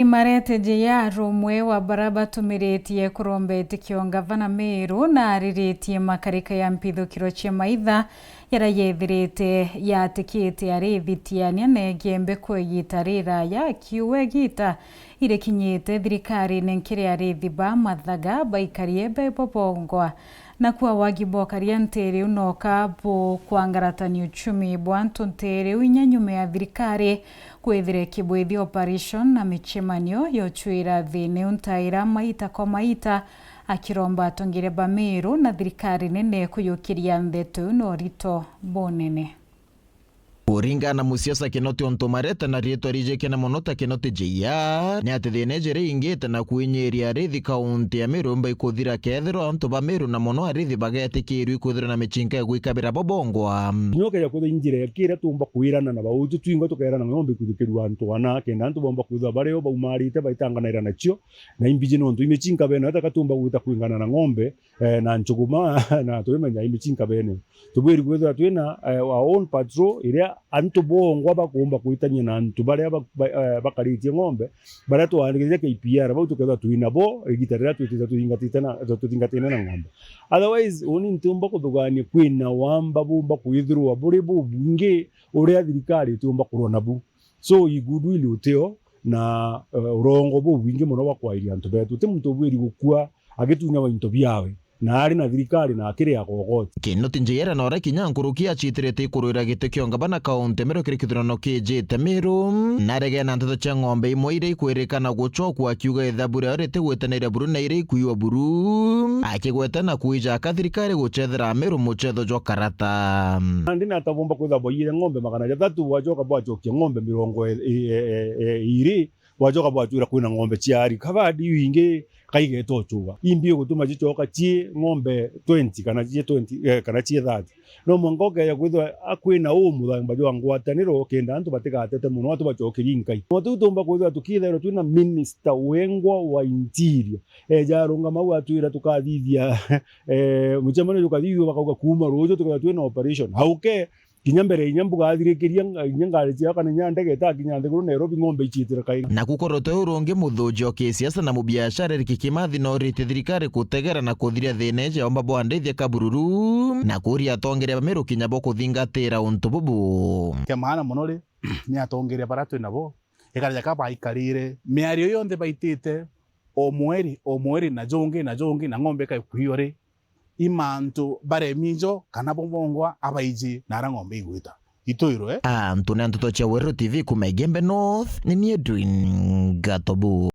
Marete J.R. umwe wa baraba tumiretie kurombete kiongavana Meru na ariretie makarika ya mpithukiro cia maitha yarayethirite yatikite arithitiania negembe kwegita rira ya kiuwe gita irekinyite thirikari nenkiri arithiba mathaga baikarie bebobongwa na kuwa wagibokaria nteri unoka bo kwangaratani uchumi bwantu nteri uinyanyume ya thirikari kwethire kibwethi operation na michemanio yochwira thini untaira maita kwa maita akiromba atongire Meru na thirikari nene kuyukiria nthetu no rito bonene. Kuringana na musiasa Kinoti Ontomareta na rieto rijeke na monota Kinoti J.R. ni ati thine jere ingite na kuinyeria arithi kaunti ya Meru mba ikuthira kethiro antu ba Meru na mono arithi bagetikiru ikuthira na michinga ya gwikabira bobongwa nyoka ya kutha injire kira tumba kuirana na bauju twingo tukairana ngombe kuthukiru antu ana kenda antu bomba kutha bareo baumarite baitanganaira nacio na imbije nontu imichinga bene hata katumba gwita kuingana na ngombe na nchuguma na twimenya imichinga bene tubwiri gwithira twina our own patrol iria antu bongwa bakumba kuitanya na antu baria bakaritie ngombe baria twandikirie KPR bau tuketha twina bo igitarira twitita tutingatine na ngombe otherwise uni ntumba kuthugania kwina wamba bumba kuithirwa buri bungi uria thirikari tumba kurona bu so igudu ili uteo na urongo bu wingi muno bakwairia antu betu ti muntu bwiri gukua agitunya wa into biawe na ari na thirikari na akiri agogote Kinoti J.R. na ora kinyankurukia chitirete ikurwira gite kiongabana kaunti Meru kirikithirano kijite Meru na rege na ntoto cia ng'ombe imwe ire ikwirikana guchokwa akiuga ithaburi arite gwetanira buru na ire ikuiwa buru akigwetana kuija thirikari guchethera Meru muchetho jwa karata ndina atabomba kwithabo ire ng'ombe 300 wajoka bwachokia ng'ombe 20 wajoka bwachura kwina ng'ombe ciari kabadi wingi kaigeto chuba imbio gutuma gicoka cie ng'ombe 20 kana cie 20 kana cie 30 no mongoke ya kwithwa akwina umuthamba jwa ngwataniro kenda antu batigatete muno atu bacokiri nkai mutu tumba kwithwa tukithero twina minister wengwa wa interior jarunga mau atwira tukathithia mucemano tukathithio bakauga kuma rujo tukatwa twina operation hauke kinyambere inyambuga athirikiria inyangari cia kana nyandege ta kinyande guru Nairobi ng'ombe icitira kai na gukorote urungi muthuji o kisiasa na mubiashara rikikimathi no rite thirikari kutegera na kuthiria thine je omba bwandithia kabururu na kuria atongere Meru kinyabo kuthingatira untu bubu ke maana monore ni atongere baratu nabo ikaja kaba ikarire miario yonde baitite o mweri na jongi na ng'ombe kai kuiore imantu bare mijo kana bombongwa abaiji nara ng'ombe igwita itoiro Antu na ntoto cia Weru TV kuma Igembe North ni Edwin Gatobu.